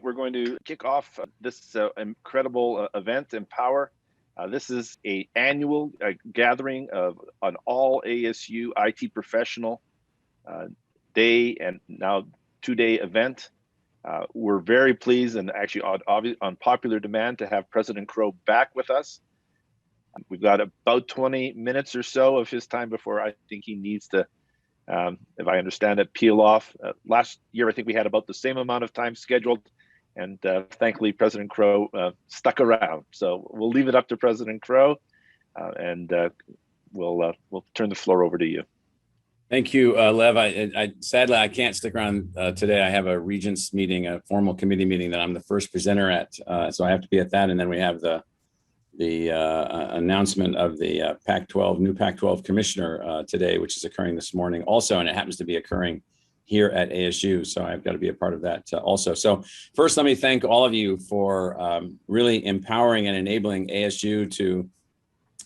We're going to kick off this incredible event, Empower. This is an annual gathering of an all ASU IT professional day and now 2-day event. We're very pleased and actually on popular demand to have President Crow back with us. We've got about 20 minutes or so of his time before I think he needs to, if I understand it, peel off. Last year, I think we had about the same amount of time scheduled. And thankfully, President Crow stuck around. So we'll leave it up to President Crow, and we'll turn the floor over to you. Thank you, Lev. Sadly, I can't stick around today. I have a regents meeting, a formal committee meeting that I'm the first presenter at, so I have to be at that. And then we have the announcement of the Pac-12 new Pac-12 commissioner today, which is occurring this morning also, and it happens to be occurring here at ASU. So I've got to be a part of that also. So first, let me thank all of you for really empowering and enabling ASU to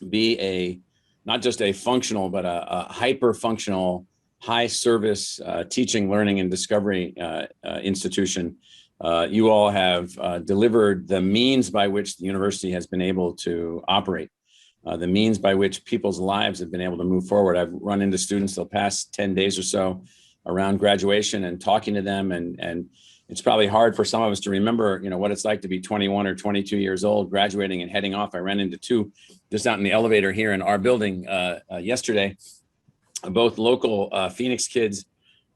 be not just a functional, but a hyper-functional, high-service teaching, learning, and discovery institution. You all have delivered the means by which the university has been able to operate, the means by which people's lives have been able to move forward. I've run into students the past 10 days or so around graduation and talking to them, and it's probably hard for some of us to remember, what it's like to be 21 or 22 years old, graduating and heading off. I ran into two just out in the elevator here in our building yesterday, both local Phoenix kids.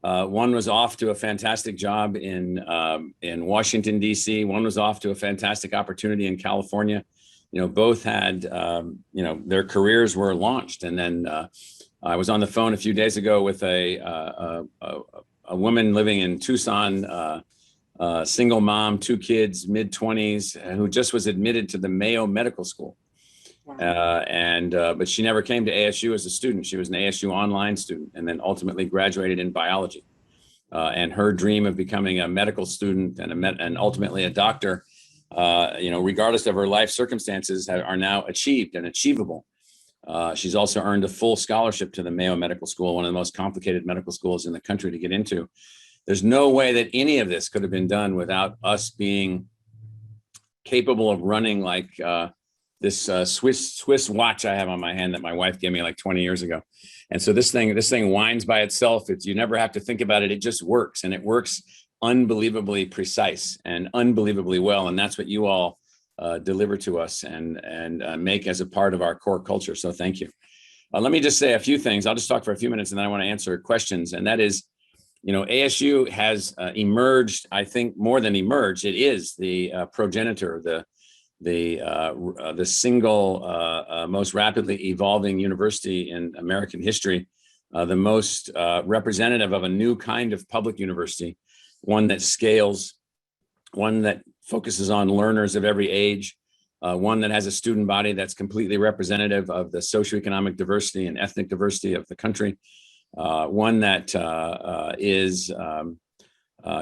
One was off to a fantastic job in Washington, D.C. One was off to a fantastic opportunity in California. Both had, their careers were launched. And then I was on the phone a few days ago with a woman living in Tucson, single mom, 2 kids, mid-20s, who just was admitted to the Mayo Medical School. Wow. But she never came to ASU as a student. She was an ASU online student and then ultimately graduated in biology. And her dream of becoming a medical student and ultimately a doctor, regardless of her life circumstances, are now achieved and achievable. She's also earned a full scholarship to the Mayo Medical School, one of the most complicated medical schools in the country to get into. There's no way that any of this could have been done without us being capable of running like this Swiss watch I have on my hand that my wife gave me like 20 years ago. And so this thing winds by itself. You never have to think about it. It just works, and it works unbelievably precise and unbelievably well. And that's what you all deliver to us and make as a part of our core culture. So thank you. Let me just say a few things. I'll just talk for a few minutes and then I want to answer questions. And that is, ASU has emerged, I think more than emerged, it is the progenitor, the single most rapidly evolving university in American history, the most representative of a new kind of public university, one that scales, one that focuses on learners of every age, one that has a student body that's completely representative of the socioeconomic diversity and ethnic diversity of the country, one that is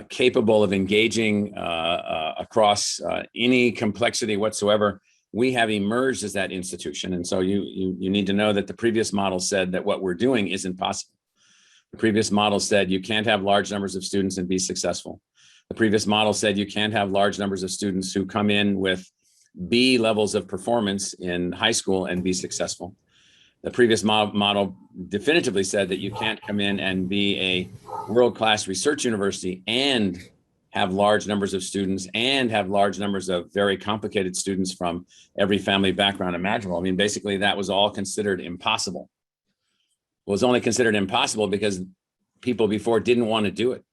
capable of engaging across any complexity whatsoever. We have emerged as that institution. And so you need to know that the previous model said that what we're doing isn't possible. The previous model said you can't have large numbers of students and be successful. The previous model said you can't have large numbers of students who come in with B levels of performance in high school and be successful. The previous model definitively said that you can't come in and be a world-class research university and have large numbers of students and have large numbers of very complicated students from every family background imaginable. I mean, basically that was all considered impossible. It was only considered impossible because people before didn't want to do it.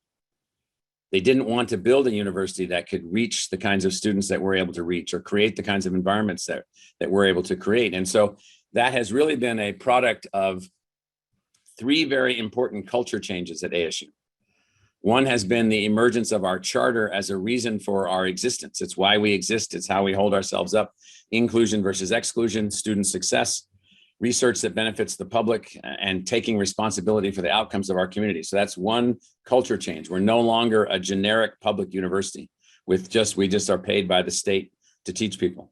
They didn't want to build a university that could reach the kinds of students that we're able to reach or create the kinds of environments that we're able to create. And so that has really been a product of 3 very important culture changes at ASU. One has been the emergence of our charter as a reason for our existence. It's why we exist. It's how we hold ourselves up. Inclusion versus exclusion, student success, research that benefits the public, and taking responsibility for the outcomes of our community. So that's one culture change. We're no longer a generic public university we just are paid by the state to teach people.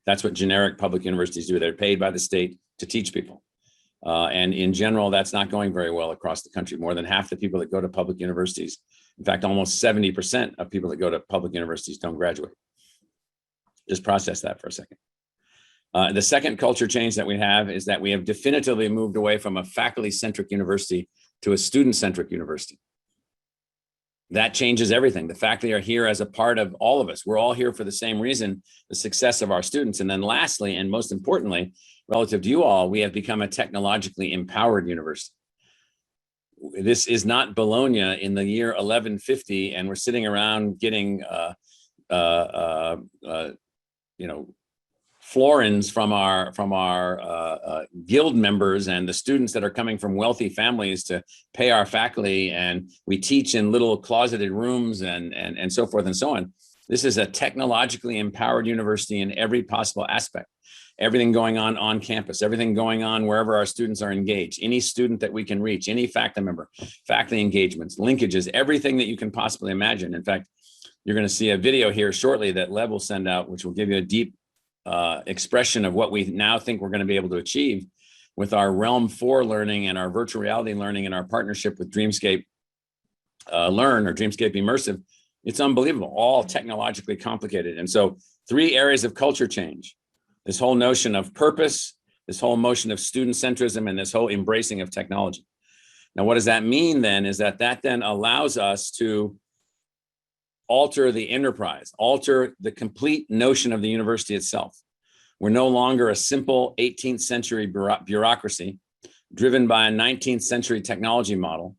That's what generic public universities do. They're paid by the state to teach people. And in general, that's not going very well across the country. More than half the people that go to public universities, in fact, almost 70% of people that go to public universities don't graduate. Just process that for a second. The second culture change that we have is that we have definitively moved away from a faculty-centric university to a student-centric university. That changes everything. The faculty are here as a part of all of us. We're all here for the same reason, the success of our students. And then lastly, and most importantly, relative to you all, we have become a technologically empowered university. This is not Bologna in the year 1150, and we're sitting around getting, florins from our guild members and the students that are coming from wealthy families to pay our faculty, and we teach in little closeted rooms and so forth and so on. This is a technologically empowered university in every possible aspect. Everything going on campus, everything going on wherever our students are engaged, any student that we can reach, any faculty member, faculty engagements, linkages, everything that you can possibly imagine. In fact, you're going to see a video here shortly that Lev will send out, which will give you a deep expression of what we now think we're going to be able to achieve with our Realm 4 learning and our virtual reality learning and our partnership with Dreamscape Learn or Dreamscape Immersive. It's unbelievable, all technologically complicated. And so 3 areas of culture change: this whole notion of purpose, this whole notion of student centrism, and this whole embracing of technology. Now, what does that mean then is that then allows us to alter the enterprise, alter the complete notion of the university itself. We're no longer a simple 18th century bureaucracy driven by a 19th century technology model,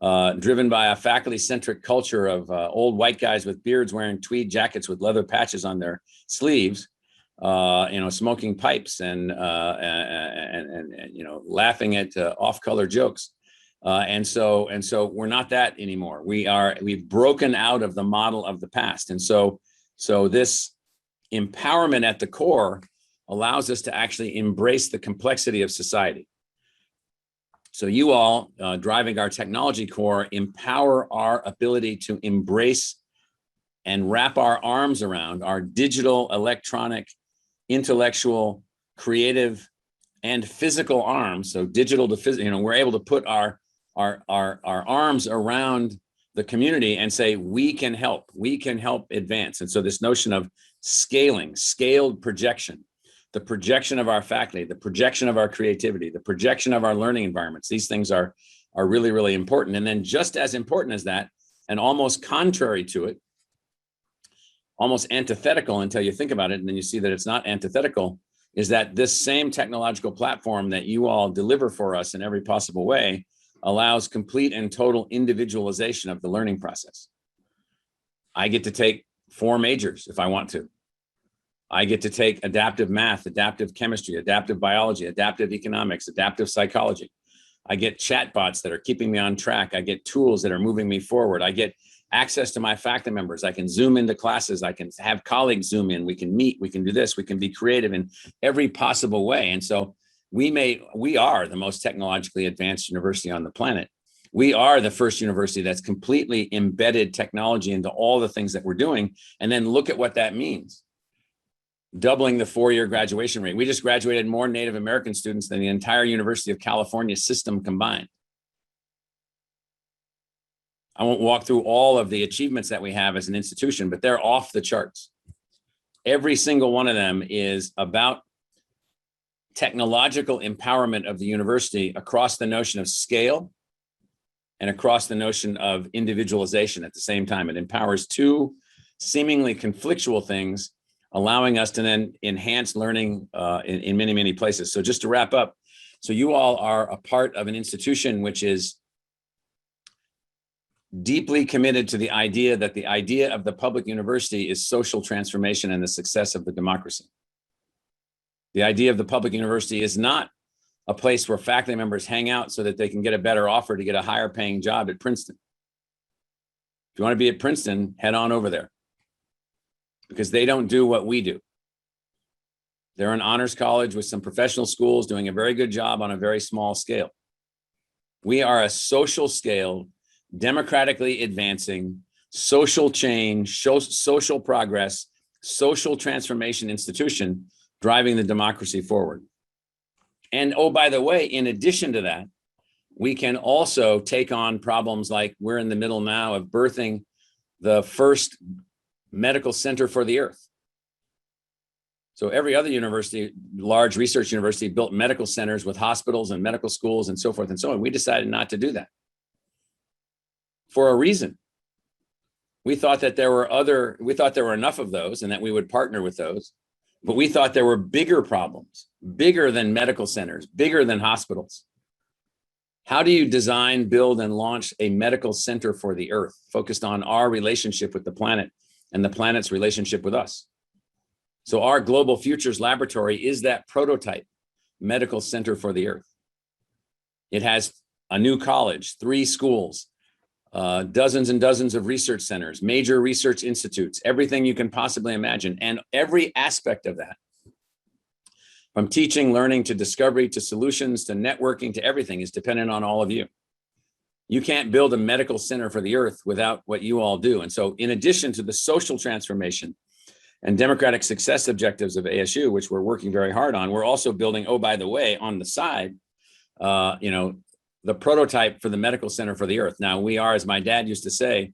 driven by a faculty-centric culture of old white guys with beards wearing tweed jackets with leather patches on their sleeves, smoking pipes and laughing at off-color jokes. And so we're not that anymore. We've broken out of the model of the past. And so this empowerment at the core allows us to actually embrace the complexity of society. So you all, driving our technology core, empower our ability to embrace and wrap our arms around our digital, electronic, intellectual, creative, and physical arms. So digital to physical, we're able to put our arms around the community and say, we can help advance. And so this notion of scaled projection, the projection of our faculty, the projection of our creativity, the projection of our learning environments, these things are really, really important. And then just as important as that, and almost contrary to it, almost antithetical until you think about it, and then you see that it's not antithetical, is that this same technological platform that you all deliver for us in every possible way allows complete and total individualization of the learning process. I get to take 4 majors if I want to. I get to take adaptive math, adaptive chemistry, adaptive biology, adaptive economics, adaptive psychology. I get chatbots that are keeping me on track. I get tools that are moving me forward. I get access to my faculty members. I can zoom into classes. I can have colleagues zoom in. We can meet. We can do this. We can be creative in every possible way. And so we are the most technologically advanced university on the planet. We are the first university that's completely embedded technology into all the things that we're doing. And then look at what that means. Doubling the 4-year graduation rate. We just graduated more Native American students than the entire University of California system combined. I won't walk through all of the achievements that we have as an institution, but they're off the charts. Every single one of them is about technological empowerment of the university across the notion of scale and across the notion of individualization at the same time. It empowers 2 seemingly conflictual things, allowing us to then enhance learning in many, many places. So just to wrap up, so you all are a part of an institution which is deeply committed to the idea that the idea of the public university is social transformation and the success of the democracy. The idea of the public university is not a place where faculty members hang out so that they can get a better offer to get a higher paying job at Princeton. If you want to be at Princeton, head on over there, because they don't do what we do. They're an honors college with some professional schools doing a very good job on a very small scale. We are a social scale, democratically advancing, social change, social progress, social transformation institution driving the democracy forward. And oh, by the way, in addition to that, we can also take on problems like we're in the middle now of birthing the first medical center for the earth. So every other university, large research university, built medical centers with hospitals and medical schools and so forth and so on. We decided not to do that for a reason. We thought that there were enough of those and that we would partner with those, but we thought there were bigger problems, bigger than medical centers, bigger than hospitals. How do you design, build, and launch a medical center for the earth focused on our relationship with the planet and the planet's relationship with us? So our Global Futures Laboratory is that prototype medical center for the earth. It has a new college, 3 schools, dozens and dozens of research centers, major research institutes, everything you can possibly imagine. And every aspect of that, from teaching, learning, to discovery, to solutions, to networking, to everything, is dependent on all of you. You can't build a medical center for the earth without what you all do. And so in addition to the social transformation and democratic success objectives of ASU, which we're working very hard on, we're also building, oh, by the way, on the side, the prototype for the medical center for the earth. Now, we are, as my dad used to say,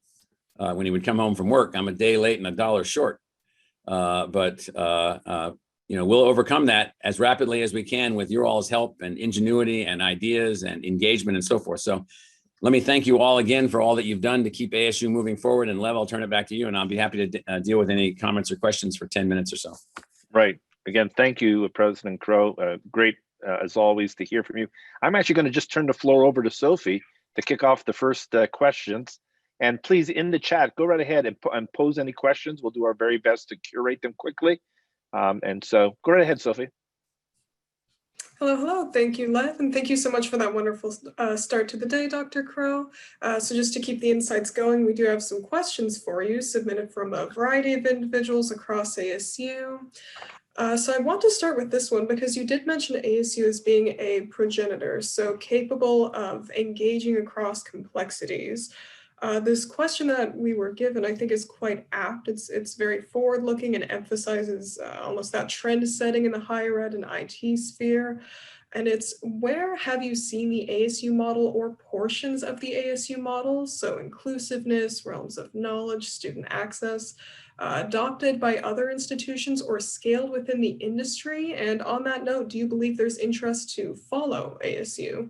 when he would come home from work, I'm a day late and $1 short. We'll overcome that as rapidly as we can with your all's help and ingenuity and ideas and engagement and so forth. So let me thank you all again for all that you've done to keep ASU moving forward. And Lev, I'll turn it back to you, and I'll be happy to deal with any comments or questions for 10 minutes or so. Right. Again, thank you, President Crow. Great, as always, to hear from you. I'm actually going to just turn the floor over to Sophie to kick off the first questions. And please, in the chat, go right ahead and pose any questions. We'll do our very best to curate them quickly. And so go right ahead, Sophie. Hello. Thank you, Lev, and thank you so much for that wonderful start to the day, Dr. Crow. So just to keep the insights going, we do have some questions for you submitted from a variety of individuals across ASU. So I want to start with this one because you did mention ASU as being a progenitor, so capable of engaging across complexities. This question that we were given, I think, is quite apt. It's very forward-looking and emphasizes almost that trend setting in the higher ed and IT sphere. And it's, where have you seen the ASU model or portions of the ASU model, so inclusiveness, realms of knowledge, student access, adopted by other institutions or scaled within the industry? And on that note, do you believe there's interest to follow ASU?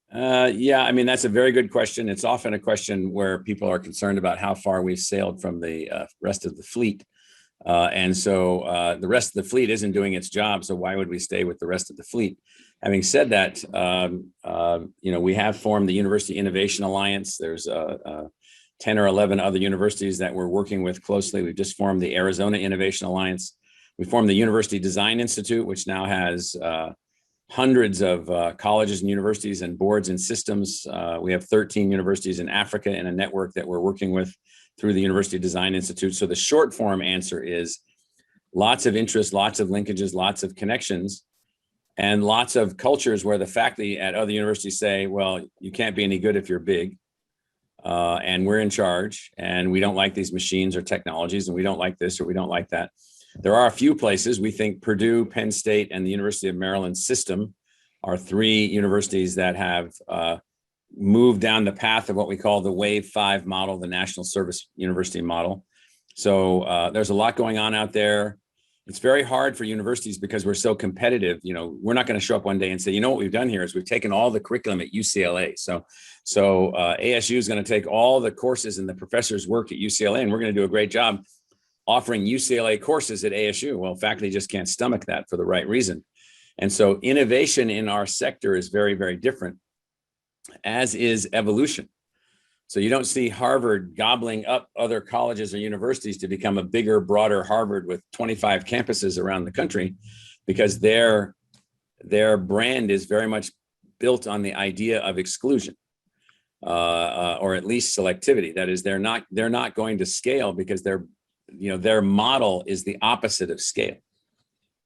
Yeah, I mean, that's a very good question. It's often a question where people are concerned about how far we've sailed from the rest of the fleet. And so the rest of the fleet isn't doing its job. So why would we stay with the rest of the fleet? Having said that, we have formed the University Innovation Alliance. There's 10 or 11 other universities that we're working with closely. We've just formed the Arizona Innovation Alliance. We formed the University Design Institute, which now has hundreds of colleges and universities and boards and systems. We have 13 universities in Africa in a network that we're working with through the University Design Institute. So the short form answer is lots of interest, lots of linkages, lots of connections, and lots of cultures where the faculty at other universities say, well, you can't be any good if you're big, and we're in charge, and we don't like these machines or technologies, and we don't like this or we don't like that. There are a few places. We think Purdue, Penn State, and the University of Maryland system are 3 universities that have moved down the path of what we call the Wave 5 model, the National Service University model. So there's a lot going on out there. It's very hard for universities because we're so competitive. We're not going to show up one day and say, what we've done here is we've taken all the curriculum at UCLA. So ASU is going to take all the courses and the professors' work at UCLA, and we're going to do a great job offering UCLA courses at ASU. Well, faculty just can't stomach that for the right reason. And so innovation in our sector is very, very different, as is evolution. So you don't see Harvard gobbling up other colleges or universities to become a bigger, broader Harvard with 25 campuses around the country, because their brand is very much built on the idea of exclusion, or at least selectivity. That is, they're not going to scale because their model is the opposite of scale.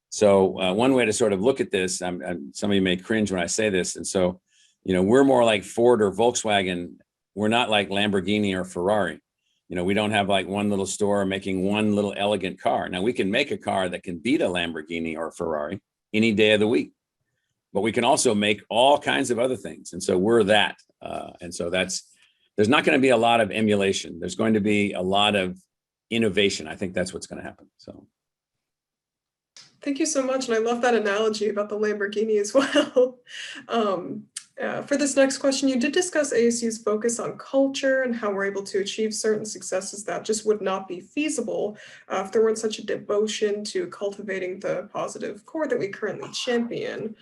So one way to sort of look at this, some of you may cringe when I say this, and so we're more like Ford or Volkswagen. We're not like Lamborghini or Ferrari. We don't have like one little store making one little elegant car. Now, we can make a car that can beat a Lamborghini or Ferrari any day of the week. but we can also make all kinds of other things. And so we're that. And so there's not going to be a lot of emulation. There's going to be a lot of innovation. I think that's what's going to happen. So. Thank you so much. And I love that analogy about the Lamborghini as well. For this next question, you did discuss ASU's focus on culture and how we're able to achieve certain successes that just would not be feasible if there weren't such a devotion to cultivating the positive core that we currently champion.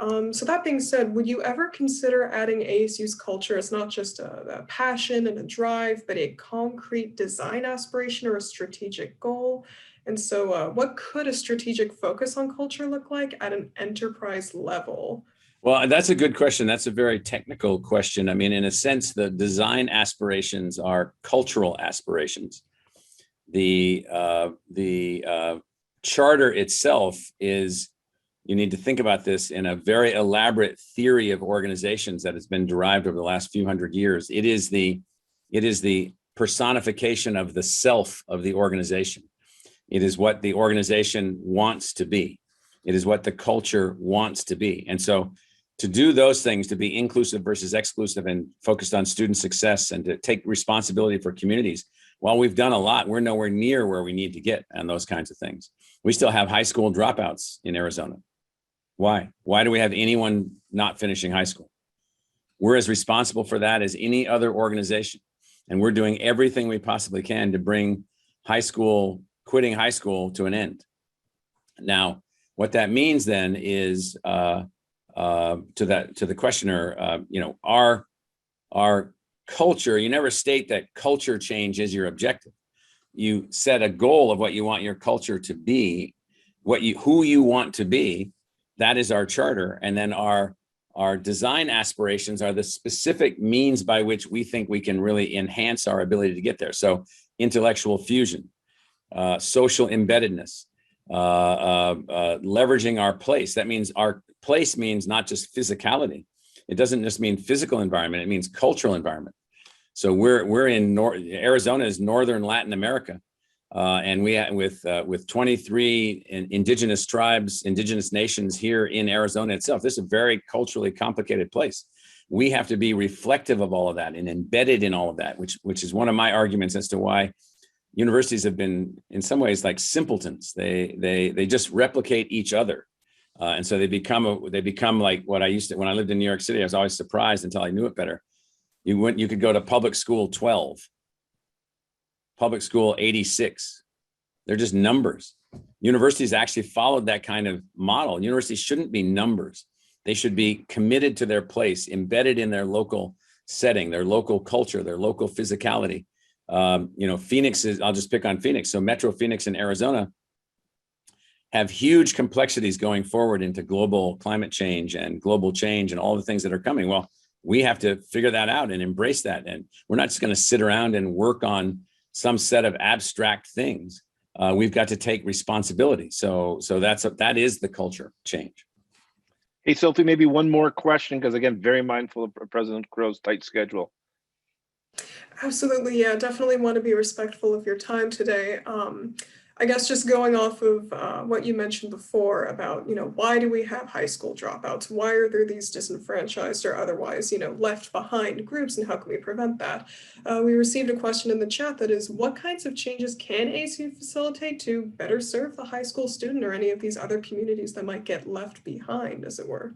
So that being said, would you ever consider adding ASU's culture as not just a passion and a drive, but a concrete design aspiration or a strategic goal? And so what could a strategic focus on culture look like at an enterprise level? Well, that's a good question. That's a very technical question. I mean, in a sense, the design aspirations are cultural aspirations. The charter itself is, you need to think about this in a very elaborate theory of organizations that has been derived over the last few hundred years. It is the personification of the self of the organization. It is what the organization wants to be. It is what the culture wants to be. And so to do those things, to be inclusive versus exclusive and focused on student success and to take responsibility for communities, while we've done a lot, we're nowhere near where we need to get on those kinds of things. We still have high school dropouts in Arizona. Why? Why do we have anyone not finishing high school? We're as responsible for that as any other organization. And we're doing everything we possibly can to bring quitting high school to an end. Now, what that means then is, to the questioner, our culture, you never state that culture change is your objective. You set a goal of what you want your culture to be, who you want to be. That is our charter. And then our design aspirations are the specific means by which we think we can really enhance our ability to get there. So intellectual fusion, social embeddedness, leveraging our place. That means our place means not just physicality. It doesn't just mean physical environment. It means cultural environment. So we're in Arizona is northern Latin America, and we with 23 indigenous tribes, indigenous nations here in Arizona itself. This is a very culturally complicated place. We have to be reflective of all of that and embedded in all of that, which is one of my arguments as to why universities have been in some ways like simpletons. They just replicate each other. And so they become like what I used to, when I lived in New York City, I was always surprised until I knew it better. You could go to public school 12, public school 86. They're just numbers. Universities actually followed that kind of model. Universities shouldn't be numbers. They should be committed to their place, embedded in their local setting, their local culture, their local physicality. Phoenix is, I'll just pick on Phoenix. So Metro Phoenix in Arizona have huge complexities going forward into global climate change and global change and all the things that are coming. Well, we have to figure that out and embrace that. And we're not just going to sit around and work on some set of abstract things. We've got to take responsibility. So that is the culture change. Hey, Sophie, maybe one more question, because again, very mindful of President Crow's tight schedule. Absolutely, yeah, definitely want to be respectful of your time today. I guess just going off of what you mentioned before about, why do we have high school dropouts? Why are there these disenfranchised or otherwise, left behind groups, and how can we prevent that? We received a question in the chat that is, what kinds of changes can ASU facilitate to better serve the high school student or any of these other communities that might get left behind, as it were?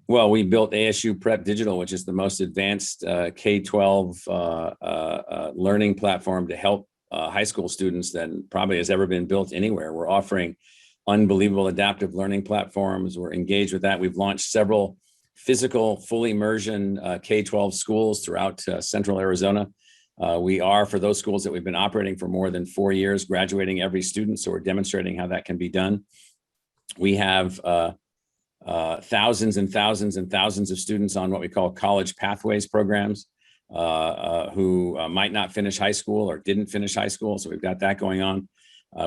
Well, we built ASU Prep Digital, which is the most advanced K-12 learning platform to help high school students that probably has ever been built anywhere. We're offering unbelievable adaptive learning platforms. We're engaged with that. We've launched several physical full immersion K-12 schools throughout central Arizona. We are, for those schools that we've been operating for more than 4 years, graduating every student. So we're demonstrating how that can be done. We have thousands and thousands and thousands of students on what we call college pathways programs who might not finish high school or didn't finish high school. So we've got that going on.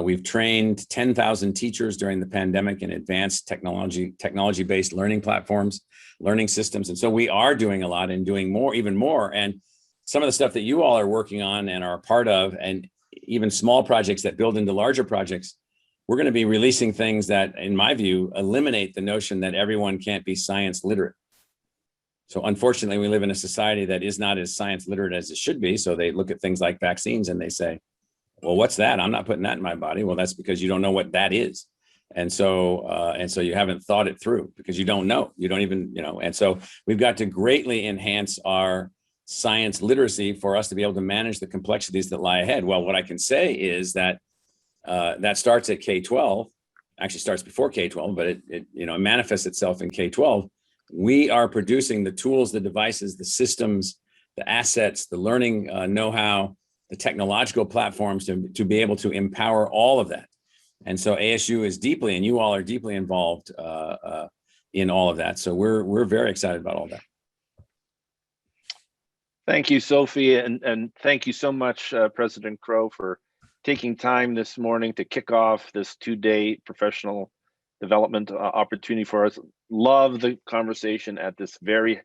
We've trained 10,000 teachers during the pandemic in advanced technology-based learning platforms, learning systems. And so we are doing a lot and doing more, even more. And some of the stuff that you all are working on and are a part of, and even small projects that build into larger projects, we're going to be releasing things that, in my view, eliminate the notion that everyone can't be science literate. So unfortunately, we live in a society that is not as science literate as it should be. So they look at things like vaccines and they say, well, what's that? I'm not putting that in my body. Well, that's because you don't know what that is. And so you haven't thought it through because you don't know. You don't even, and so we've got to greatly enhance our science literacy for us to be able to manage the complexities that lie ahead. Well, what I can say is that that starts at K-12, actually starts before K-12, but it manifests itself in K-12. We are producing the tools, the devices, the systems, the assets, the learning know-how, the technological platforms to be able to empower all of that. And so ASU is deeply, and you all are deeply involved in all of that. So we're very excited about all that. Thank you, Sophie, and thank you so much, President Crow, for taking time this morning to kick off this 2-day professional development opportunity for us. Love the conversation at this very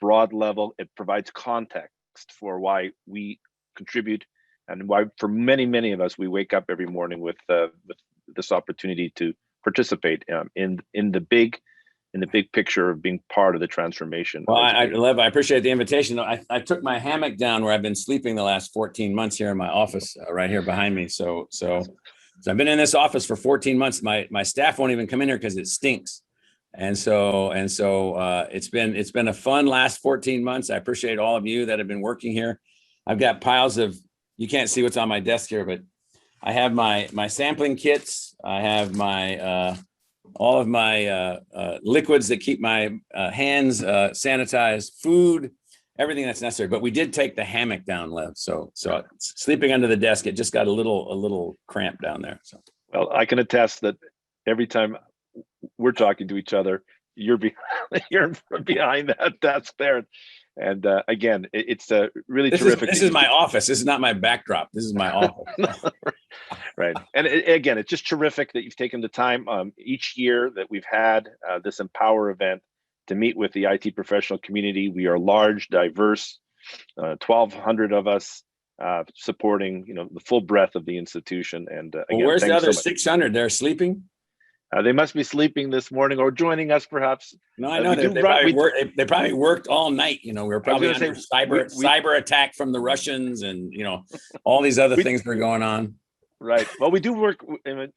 broad level. It provides context for why we contribute and why, for many of us, we wake up every morning with this opportunity to participate in the big picture of being part of the transformation. Well, I appreciate the invitation. I took my hammock down where I've been sleeping the last 14 months here in my office, right here behind me. So I've been in this office for 14 months. My staff won't even come in here because it stinks. And so it's been a fun last 14 months. I appreciate all of you that have been working here. I've got piles of, you can't see what's on my desk here, but I have my sampling kits. I have my all of my liquids that keep my hands sanitized, food, everything that's necessary. But we did take the hammock down, Lev. So sleeping under the desk, it just got a little cramped down there. So, well, I can attest that every time we're talking to each other, you're behind that desk there. And again, it's really terrific. This is my office. This is not my backdrop. This is my office. Right. And again, it's just terrific that you've taken the time each year that we've had this Empower event to meet with the IT professional community. We are large, diverse, 1,200 of us supporting, the full breadth of the institution. And again, where's the other 600? They're sleeping? They must be sleeping this morning or joining us, perhaps. No, I know they probably worked all night. We're probably under cyber attack from the Russians, and all these other things that are going on. Right. Well, we do work,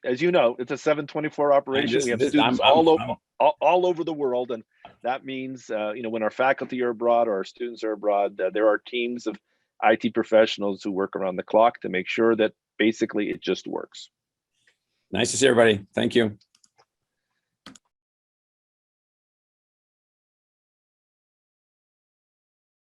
as you know, it's a 7/24 operation. We have students all over the world, and that means when our faculty are abroad or our students are abroad, there are teams of IT professionals who work around the clock to make sure that basically it just works. Nice to see everybody. Thank you.